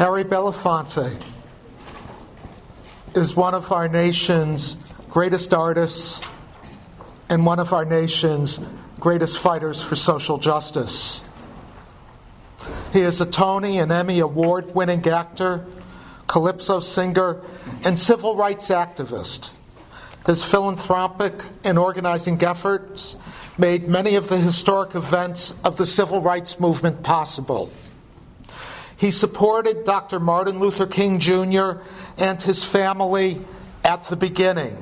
Harry Belafonte is one of our nation's greatest artists and one of our nation's greatest fighters for social justice. He is a Tony and Emmy Award-winning actor, calypso singer, and civil rights activist. His philanthropic and organizing efforts made many of the historic events of the civil rights movement possible. He supported Dr. Martin Luther King Jr. and his family at the beginning,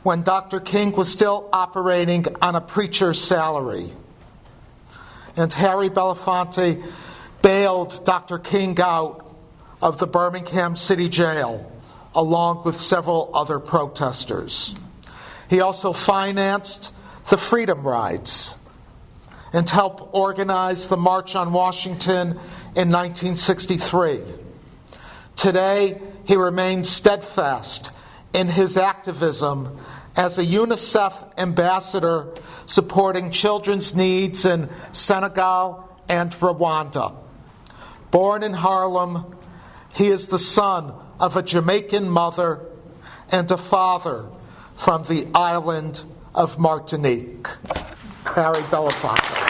when Dr. King was still operating on a preacher's salary. And Harry Belafante bailed Dr. King out of the Birmingham City Jail, along with several other protesters. He also financed the Freedom Rides and helped organize the March on Washington in 1963. Today, he remains steadfast in his activism as a UNICEF ambassador supporting children's needs in Senegal and Rwanda. Born in Harlem, he is the son of a Jamaican mother and a father from the island of Martinique. Harry Belafante.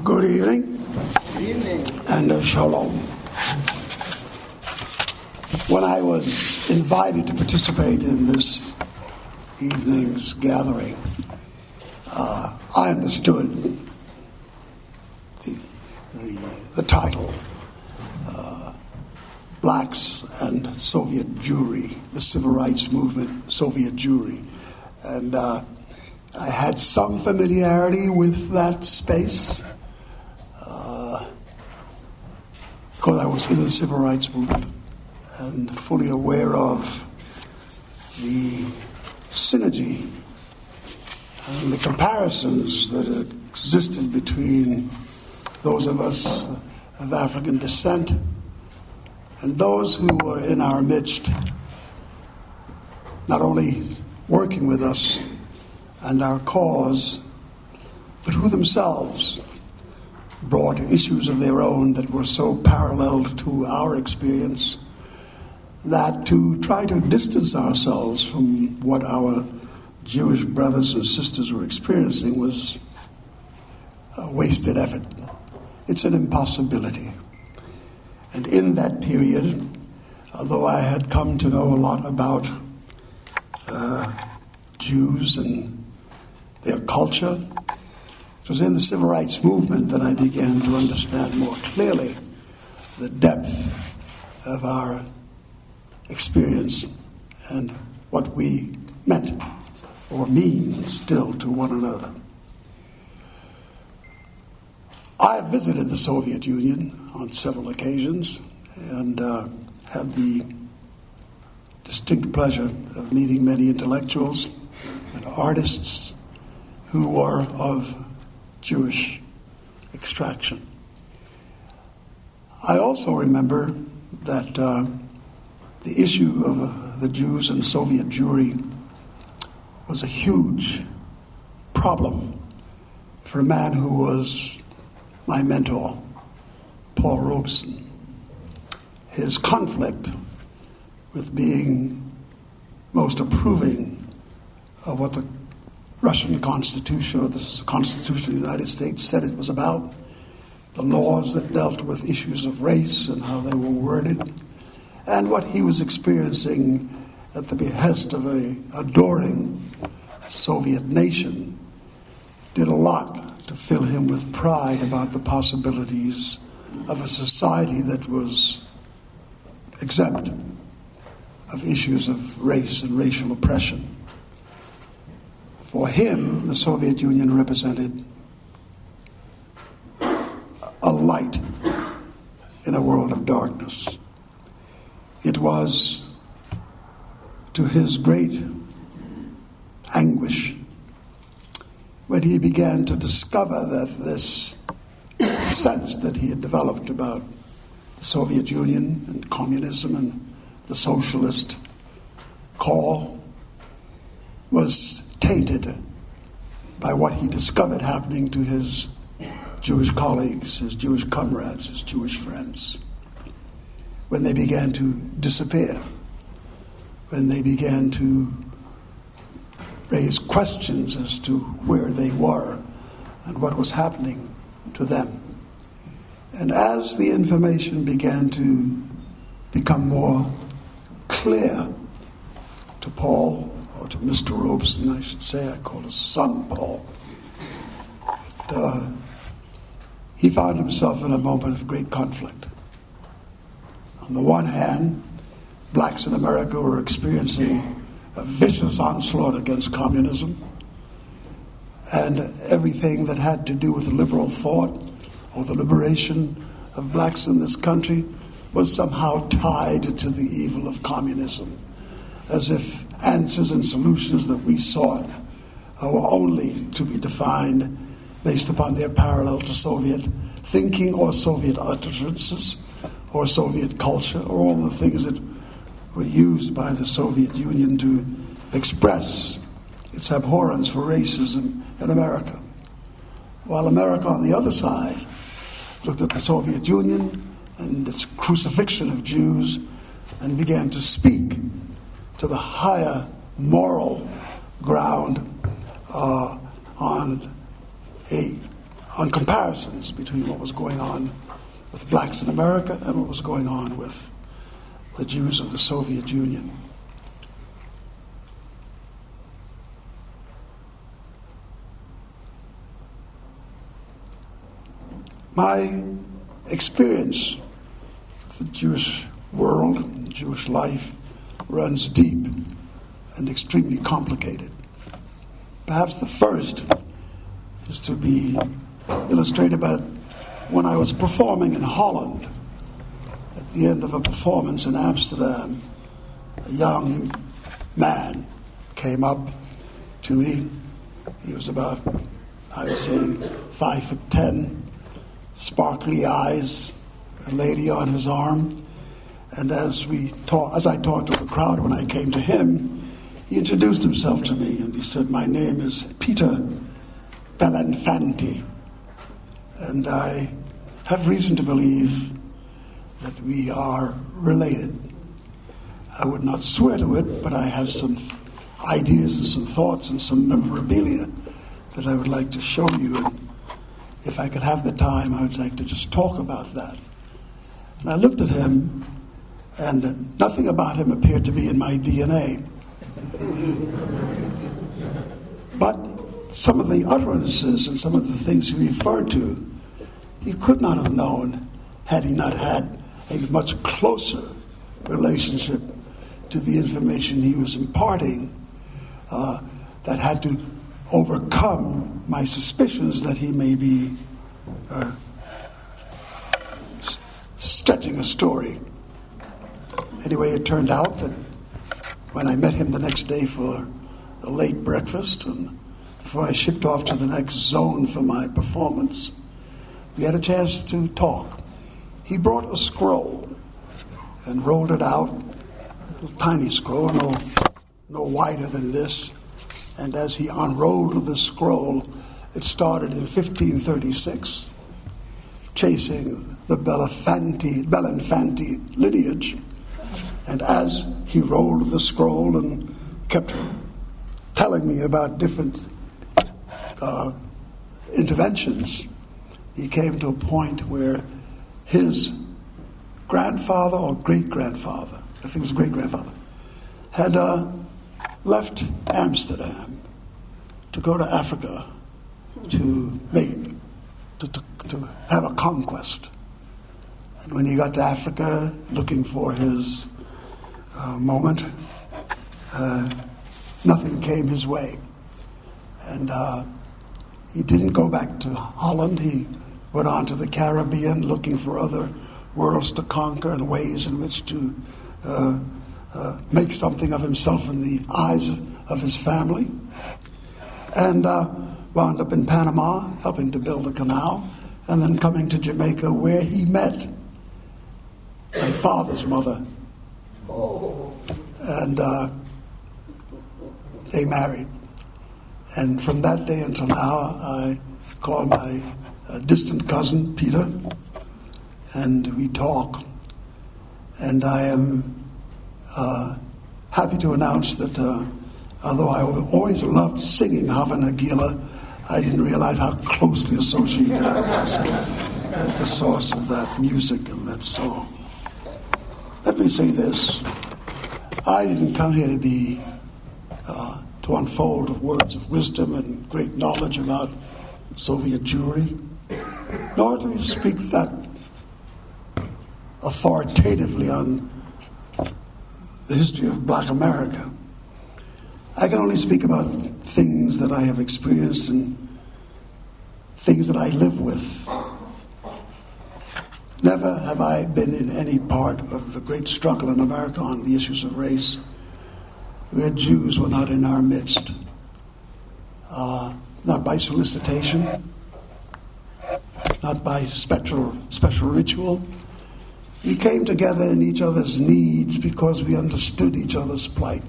Good evening. Good evening. And shalom. When I was invited to participate in this evening's gathering, I understood the title, Blacks and Soviet Jewry, the Civil Rights Movement, Soviet Jewry. And I had some familiarity with that space, because I was in the Civil Rights Movement and fully aware of the synergy and the comparisons that existed between those of us of African descent and those who were in our midst, not only working with us and our cause, but who themselves brought issues of their own that were so parallel to our experience that to try to distance ourselves from what our Jewish brothers and sisters were experiencing was a wasted effort. It's an impossibility. And in that period, although I had come to know a lot about Jews and their culture, it was in the Civil Rights Movement that I began to understand more clearly the depth of our experience and what we meant or mean still to one another. I have visited the Soviet Union on several occasions and had the distinct pleasure of meeting many intellectuals and artists who were of Jewish extraction. I also remember that the issue of the Jews and Soviet Jewry was a huge problem for a man who was my mentor, Paul Robeson. His conflict with being most approving of what the Russian Constitution or the Constitution of the United States said it was about, the laws that dealt with issues of race and how they were worded, and what he was experiencing at the behest of an adoring Soviet nation did a lot to fill him with pride about the possibilities of a society that was exempt of issues of race and racial oppression. For him, the Soviet Union represented a light in a world of darkness. It was, to his great anguish, when he began to discover that this sense that he had developed about the Soviet Union and communism and the socialist call was tainted by what he discovered happening to his Jewish colleagues, his Jewish comrades, his Jewish friends, when they began to disappear, when they began to raise questions as to where they were and what was happening to them. And as the information began to become more clear to Paul, or to Mr. Robeson, I should say, I call his son Paul, he found himself in a moment of great conflict. On the one hand, blacks in America were experiencing a vicious onslaught against communism, and everything that had to do with liberal thought or the liberation of blacks in this country was somehow tied to the evil of communism, as if answers and solutions that we sought were only to be defined based upon their parallel to Soviet thinking or Soviet utterances or Soviet culture, or all the things that were used by the Soviet Union to express its abhorrence for racism in America. While America, on the other side, looked at the Soviet Union and its crucifixion of Jews and began to speak to the higher moral ground on comparisons between what was going on with blacks in America and what was going on with the Jews of the Soviet Union. My experience of the Jewish world and Jewish life runs deep and extremely complicated. Perhaps the first is to be illustrated by when I was performing in Holland. At the end of a performance in Amsterdam, a young man came up to me. He was about, I would say, 5'10", sparkly eyes, a lady on his arm. And as I talked to the crowd, when I came to him, he introduced himself to me, and he said, "My name is Peter Belafonte, and I have reason to believe that we are related. I would not swear to it, but I have some ideas and some thoughts and some memorabilia that I would like to show you. And if I could have the time, I would like to just talk about that." And I looked at him, and nothing about him appeared to be in my DNA. But some of the utterances and some of the things he referred to, he could not have known had he not had a much closer relationship to the information he was imparting that had to overcome my suspicions that he may be stretching a story. Anyway, it turned out that when I met him the next day for a late breakfast, and before I shipped off to the next zone for my performance, we had a chance to talk. He brought a scroll and rolled it out, a tiny scroll, no wider than this. And as he unrolled the scroll, it started in 1536, chasing the Belafonte lineage. And as he rolled the scroll and kept telling me about different interventions, he came to a point where his grandfather or great-grandfather, I think it was great-grandfather, had left Amsterdam to go to Africa to have a conquest. And when he got to Africa looking for his moment, nothing came his way. And he didn't go back to Holland. He went on to the Caribbean looking for other worlds to conquer and ways in which to make something of himself in the eyes of his family. And wound up in Panama, helping to build the canal, and then coming to Jamaica, where he met my father's mother. And they married. And from that day until now, I call my distant cousin, Peter, and we talk. And I am happy to announce that although I always loved singing Havana Gila, I didn't realize how closely associated I was with the source of that music and that song. Let me say this. I didn't come here to unfold words of wisdom and great knowledge about Soviet Jewry, nor to speak that authoritatively on the history of Black America. I can only speak about things that I have experienced and things that I live with. Never have I been in any part of the great struggle in America on the issues of race where Jews were not in our midst. Not by solicitation, not by special ritual. We came together in each other's needs because we understood each other's plight.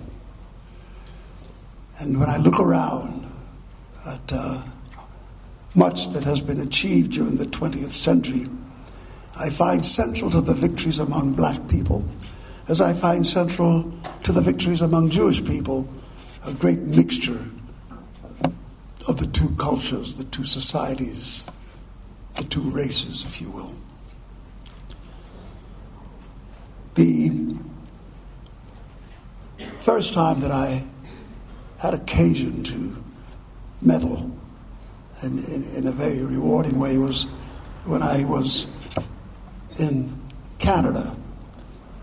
And when I look around at much that has been achieved during the 20th century, I find central to the victories among black people, as I find central to the victories among Jewish people, a great mixture of the two cultures, the two societies, the two races, if you will. The first time that I had occasion to meddle in a very rewarding way was when I was in Canada,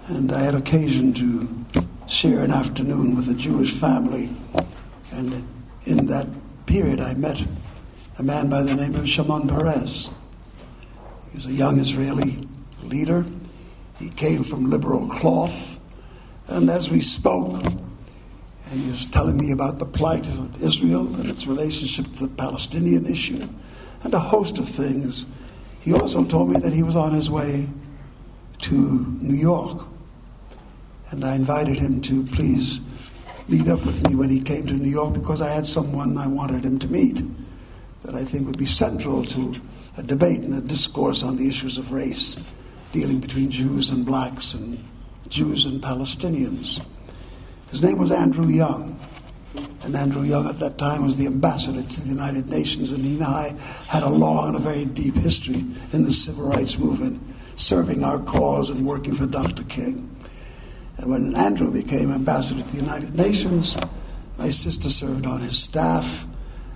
and I had occasion to share an afternoon with a Jewish family, and in that period I met a man by the name of Shimon Peres. He was a young Israeli leader. He came from liberal cloth, and as we spoke, and he was telling me about the plight of Israel and its relationship to the Palestinian issue and a host of things, he also told me that he was on his way to New York. And I invited him to please meet up with me when he came to New York, because I had someone I wanted him to meet that I think would be central to a debate and a discourse on the issues of race, dealing between Jews and blacks and Jews and Palestinians. His name was Andrew Young. And Andrew Young at that time was the ambassador to the United Nations, and he and I had a long and a very deep history in the civil rights movement, serving our cause and working for Dr. King. And when Andrew became ambassador to the United Nations, my sister served on his staff,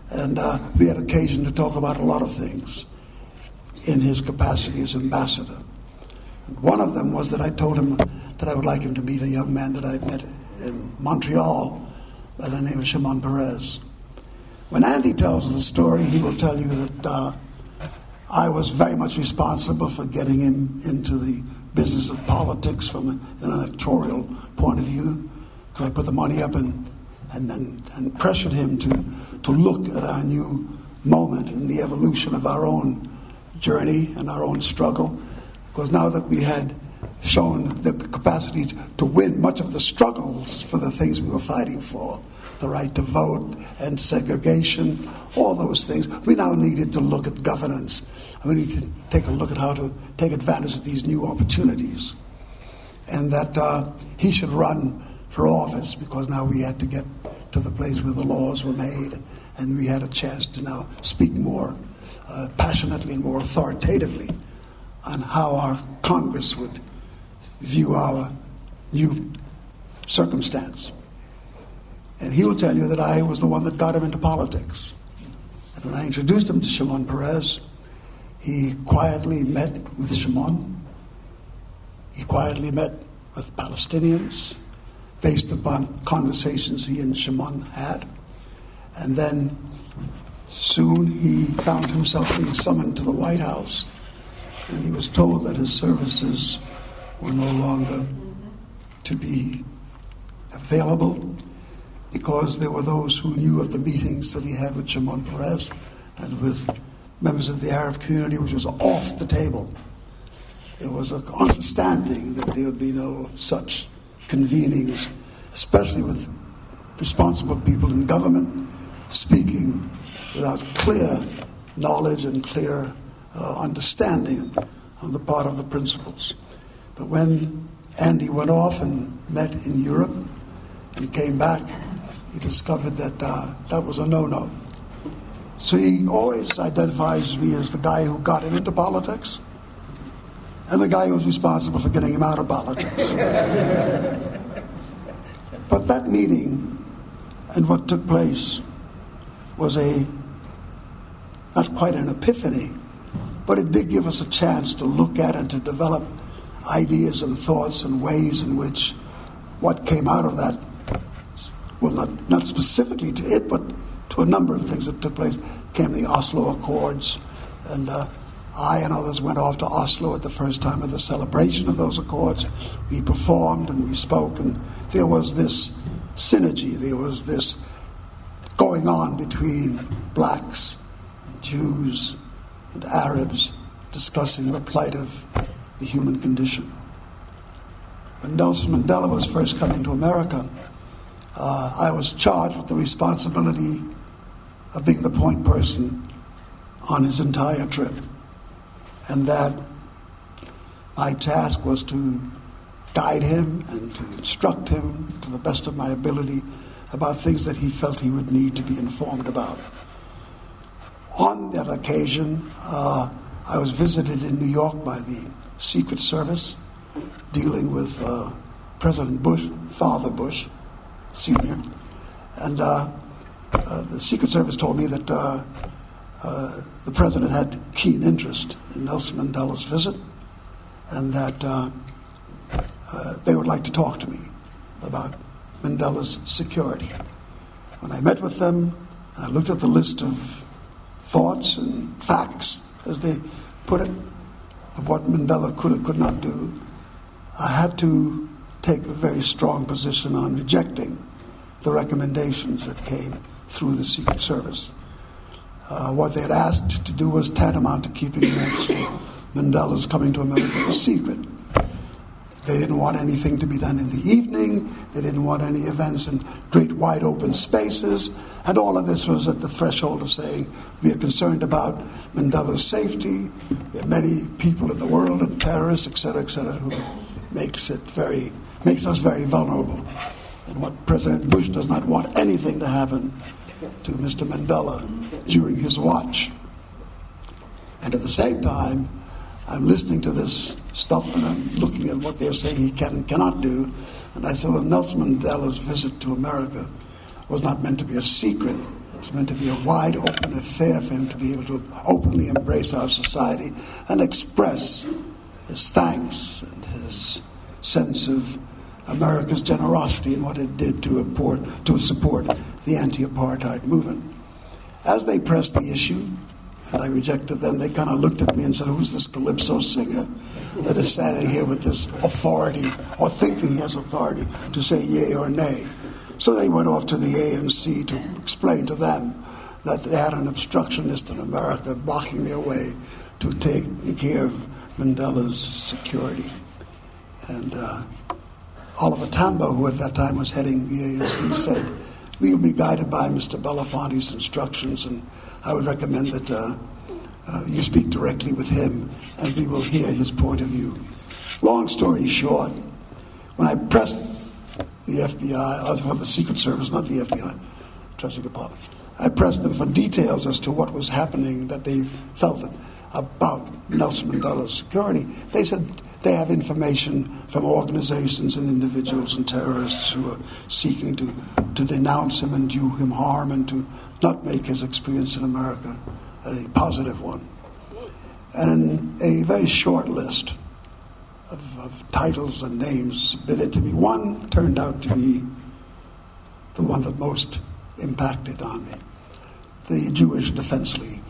and we had occasion to talk about a lot of things in his capacity as ambassador. And one of them was that I told him that I would like him to meet a young man that I met in Montreal by the name of Shimon Peres. When Andy tells the story, he will tell you that I was very much responsible for getting him into the business of politics from an electoral point of view, because I put the money up and pressured him to look at our new moment in the evolution of our own journey and our own struggle, because now that we had shown the capacity to win much of the struggles for the things we were fighting for, the right to vote and segregation, all those things, we now needed to look at governance. We need to take a look at how to take advantage of these new opportunities. And that he should run for office, because now we had to get to the place where the laws were made, and we had a chance to now speak more passionately and more authoritatively on how our Congress would view our new circumstance. And he will tell you that I was the one that got him into politics. And when I introduced him to Shimon Peres, he quietly met with Shimon. He quietly met with Palestinians based upon conversations he and Shimon had. And then soon he found himself being summoned to the White House, and he was told that his services were no longer to be available, because there were those who knew of the meetings that he had with Shimon Peres and with members of the Arab community, which was off the table. There was an understanding that there would be no such convenings, especially with responsible people in government speaking without clear knowledge and clear understanding on the part of the principles. But when Andy went off and met in Europe and came back, he discovered that that was a no-no. So he always identifies me as the guy who got him into politics and the guy who was responsible for getting him out of politics. But that meeting and what took place was not quite an epiphany, but it did give us a chance to look at and to develop ideas and thoughts and ways in which what came out of that, well, not specifically to it, but to a number of things that took place, came the Oslo Accords, and I and others went off to Oslo at the first time of the celebration of those accords. We performed and we spoke, and there was this synergy, there was this going on between blacks and Jews and Arabs discussing the plight of the human condition. When Nelson Mandela was first coming to America, I was charged with the responsibility of being the point person on his entire trip, and that my task was to guide him and to instruct him to the best of my ability about things that he felt he would need to be informed about. On that occasion, I was visited in New York by the Secret Service, dealing with President Bush, Father Bush, Sr., and the Secret Service told me that the President had keen interest in Nelson Mandela's visit, and that they would like to talk to me about Mandela's security. When I met with them, I looked at the list of thoughts and facts, as they put it, of what Mandela could or could not do. I had to take a very strong position on rejecting the recommendations that came through the Secret Service. What they had asked to do was tantamount to keeping Mandela's coming to America a secret. They didn't want anything to be done in the evening. They didn't want any events in great wide open spaces. And all of this was at the threshold of saying, we are concerned about Mandela's safety. There are many people in the world and terrorists, et cetera, who makes us very vulnerable. And what President Bush does not want anything to happen to Mr. Mandela during his watch. And at the same time, I'm listening to this stuff and I'm looking at what they're saying he can and cannot do. And I said, well, Nelson Mandela's visit to America was not meant to be a secret. It was meant to be a wide open affair for him to be able to openly embrace our society and express his thanks and his sense of America's generosity and what it did to support the anti-apartheid movement. As they pressed the issue, and I rejected them, they kind of looked at me and said, who's this calypso singer that is standing here with this authority, or thinking he has authority to say yea or nay? So they went off to the ANC to explain to them that they had an obstructionist in America blocking their way to take care of Mandela's security. And Oliver Tambo, who at that time was heading the ANC, said, we will be guided by Mr. Belafonte's instructions, and I would recommend that you speak directly with him, and we will hear his point of view. Long story short, when I pressed the FBI, for the Secret Service, not the FBI, Treasury Department, I pressed them for details as to what was happening that they felt about Nelson Mandela's security. They said they have information from organizations and individuals and terrorists who are seeking to denounce him and do him harm and to not make his experience in America a positive one. And in a very short list of titles and names submitted to me, one turned out to be the one that most impacted on me, the Jewish Defense League.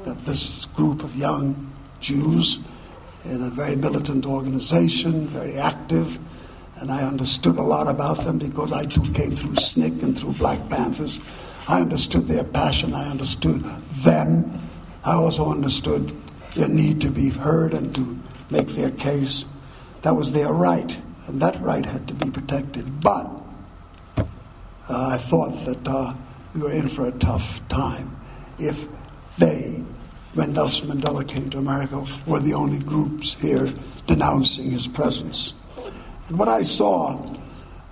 That this group of young Jews in a very militant organization, very active, and I understood a lot about them because I too came through SNCC and through Black Panthers. I understood their passion. I understood them. I also understood their need to be heard and to make their case. That was their right, and that right had to be protected. But I thought that we were in for a tough time if they, when Nelson Mandela came to America, were the only groups here denouncing his presence. And what I saw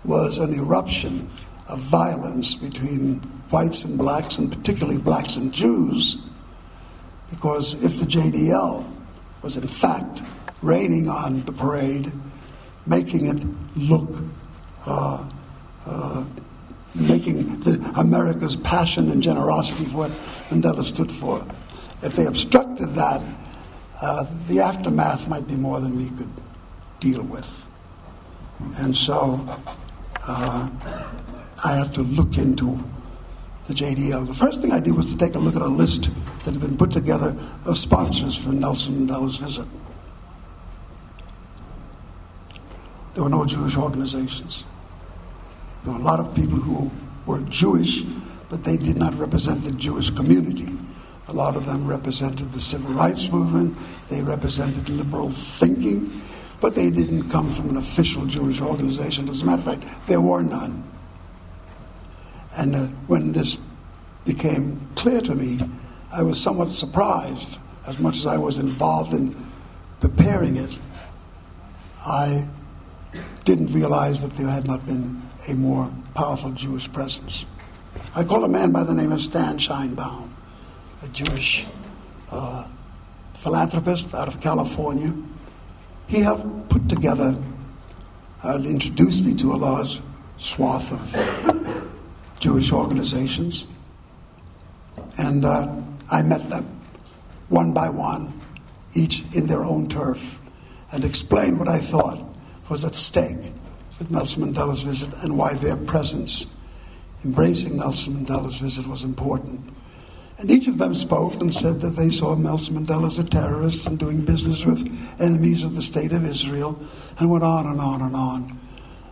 was an eruption of violence between whites and blacks, and particularly blacks and Jews, because if the JDL was in fact raining on the parade, making it look, making America's passion and generosity for what Mandela stood for, if they obstructed that, the aftermath might be more than we could deal with. And so I had to look into the JDL. The first thing I did was to take a look at a list that had been put together of sponsors for Nelson Mandela's visit. There were no Jewish organizations. There were a lot of people who were Jewish, but they did not represent the Jewish community. A lot of them represented the civil rights movement. They represented liberal thinking, but they didn't come from an official Jewish organization. As a matter of fact, there were none. And when this became clear to me, I was somewhat surprised. As much as I was involved in preparing it, I didn't realize that there had not been a more powerful Jewish presence. I call a man by the name of Stan Scheinbaum, a Jewish philanthropist out of California. He helped put together, introduced me to a large swath of Jewish organizations, and I met them one by one, each in their own turf, and explained what I thought was at stake with Nelson Mandela's visit and why their presence, embracing Nelson Mandela's visit, was important. And each of them spoke and said that they saw Nelson Mandela as a terrorist and doing business with enemies of the state of Israel, and went on and on and on.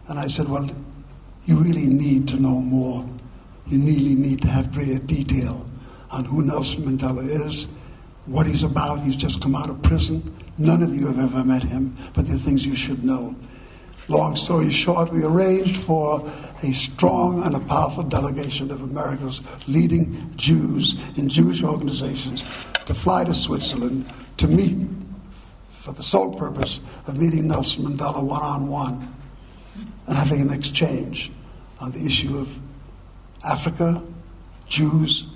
And I said, well, you really need to know more. You really need to have greater detail on who Nelson Mandela is, what he's about. He's just come out of prison. None of you have ever met him, but there are things you should know. Long story short, we arranged for a strong and a powerful delegation of America's leading Jews in Jewish organizations to fly to Switzerland to meet for the sole purpose of meeting Nelson Mandela one-on-one and having an exchange on the issue of Africa, Jews,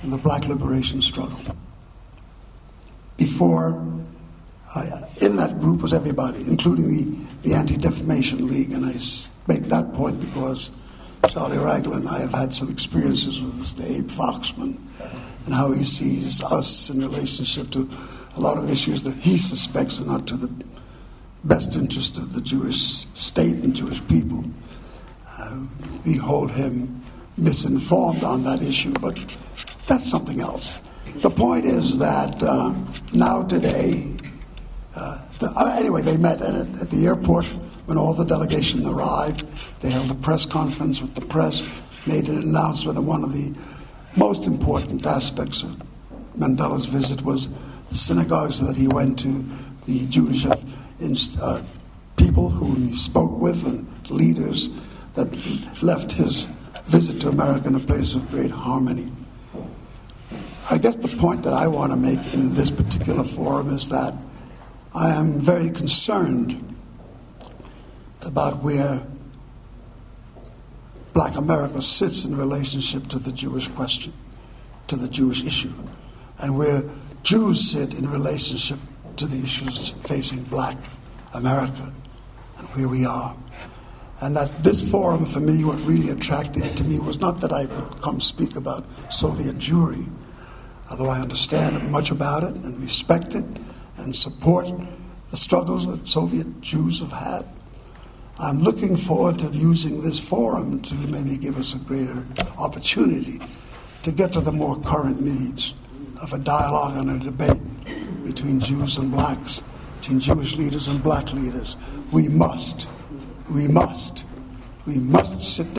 and the black liberation struggle. In that group was everybody, including the Anti-Defamation League, and I make that point because Charlie Ragland and I have had some experiences with Mr. Abe Foxman and how he sees us in relationship to a lot of issues that he suspects are not to the best interest of the Jewish state and Jewish people. We hold him misinformed on that issue, but that's something else. The point is that now today, anyway, they met at the airport when all the delegation arrived. They held a press conference with the press, made an announcement, and one of the most important aspects of Mandela's visit was the synagogues that he went to, the Jewish people whom he spoke with, and leaders that left his visit to America in a place of great harmony. I guess the point that I want to make in this particular forum is that I am very concerned about where Black America sits in relationship to the Jewish question, to the Jewish issue, and where Jews sit in relationship to the issues facing Black America and where we are. And that this forum, for me, what really attracted it to me was not that I could come speak about Soviet Jewry, although I understand much about it and respect it and support the struggles that Soviet Jews have had. I'm looking forward to using this forum to maybe give us a greater opportunity to get to the more current needs of a dialogue and a debate between Jews and blacks, between Jewish leaders and black leaders. We must we must sit down.